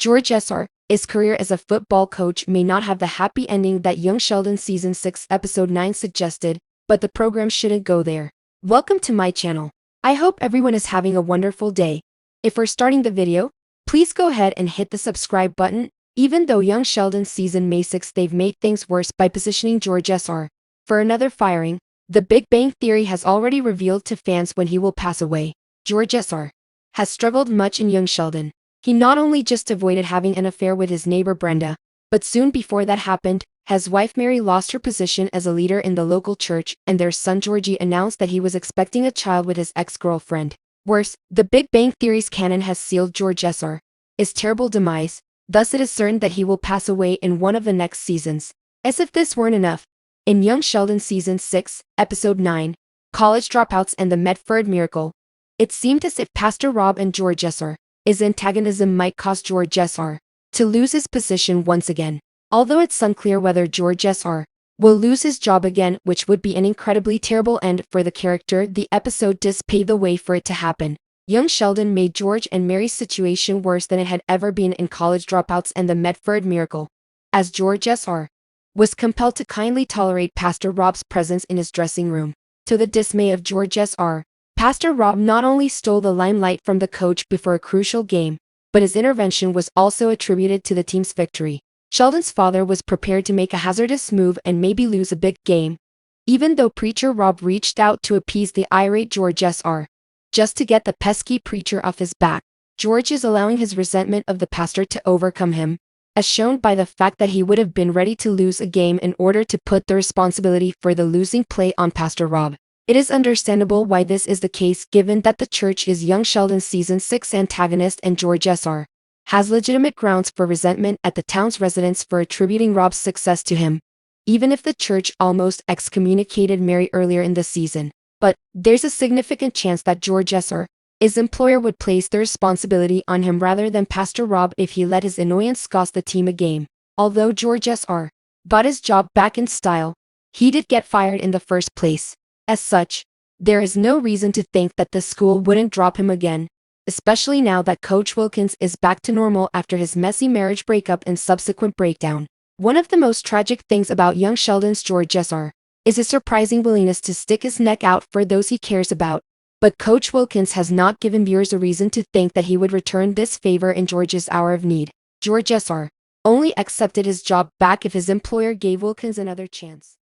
George S.R.'s career as a football coach may not have the happy ending that Young Sheldon Season 6 Episode 9 suggested, but the program shouldn't go there. Welcome to my channel. I hope everyone is having a wonderful day. If we're starting the video, please go ahead and hit the subscribe button. Even though Young Sheldon Season May 6 they've made things worse by positioning George S.R. for another firing, The Big Bang Theory has already revealed to fans when he will pass away. George S.R. has struggled much in Young Sheldon. He not only just avoided having an affair with his neighbor Brenda, but soon before that happened, his wife Mary lost her position as a leader in the local church, and their son Georgie announced that he was expecting a child with his ex-girlfriend. Worse, The Big Bang Theory's canon has sealed George S.R.'s terrible demise. Thus it is certain that he will pass away in one of the next seasons. As if this weren't enough, in Young Sheldon Season 6, Episode 9, College Dropouts and the Medford Miracle, it seemed as if Pastor Rob and George S.R.'s antagonism might cause George S.R. to lose his position once again. Although it's unclear whether George S.R. will lose his job again, which would be an incredibly terrible end for the character, the episode does pave the way for it to happen. Young Sheldon made George and Mary's situation worse than it had ever been in College Dropouts and the Medford Miracle, as George S.R. was compelled to kindly tolerate Pastor Rob's presence in his dressing room. To the dismay of George S.R., Pastor Rob not only stole the limelight from the coach before a crucial game, but his intervention was also attributed to the team's victory. Sheldon's father was prepared to make a hazardous move and maybe lose a big game, even though Preacher Rob reached out to appease the irate George S.R. just to get the pesky preacher off his back. George is allowing his resentment of the pastor to overcome him, as shown by the fact that he would have been ready to lose a game in order to put the responsibility for the losing play on Pastor Rob. It is understandable why this is the case, given that the church is Young Sheldon's Season 6 antagonist and George S.R. has legitimate grounds for resentment at the town's residents for attributing Rob's success to him, even if the church almost excommunicated Mary earlier in the season. But there's a significant chance that George S.R.'s employer would place the responsibility on him rather than Pastor Rob if he let his annoyance cost the team a game. Although George S.R. got his job back in style, he did get fired in the first place. As such, there is no reason to think that the school wouldn't drop him again, especially now that Coach Wilkins is back to normal after his messy marriage breakup and subsequent breakdown. One of the most tragic things about Young Sheldon's George S.R. is his surprising willingness to stick his neck out for those he cares about. But Coach Wilkins has not given viewers a reason to think that he would return this favor in George's hour of need. George S.R. only accepted his job back if his employer gave Wilkins another chance.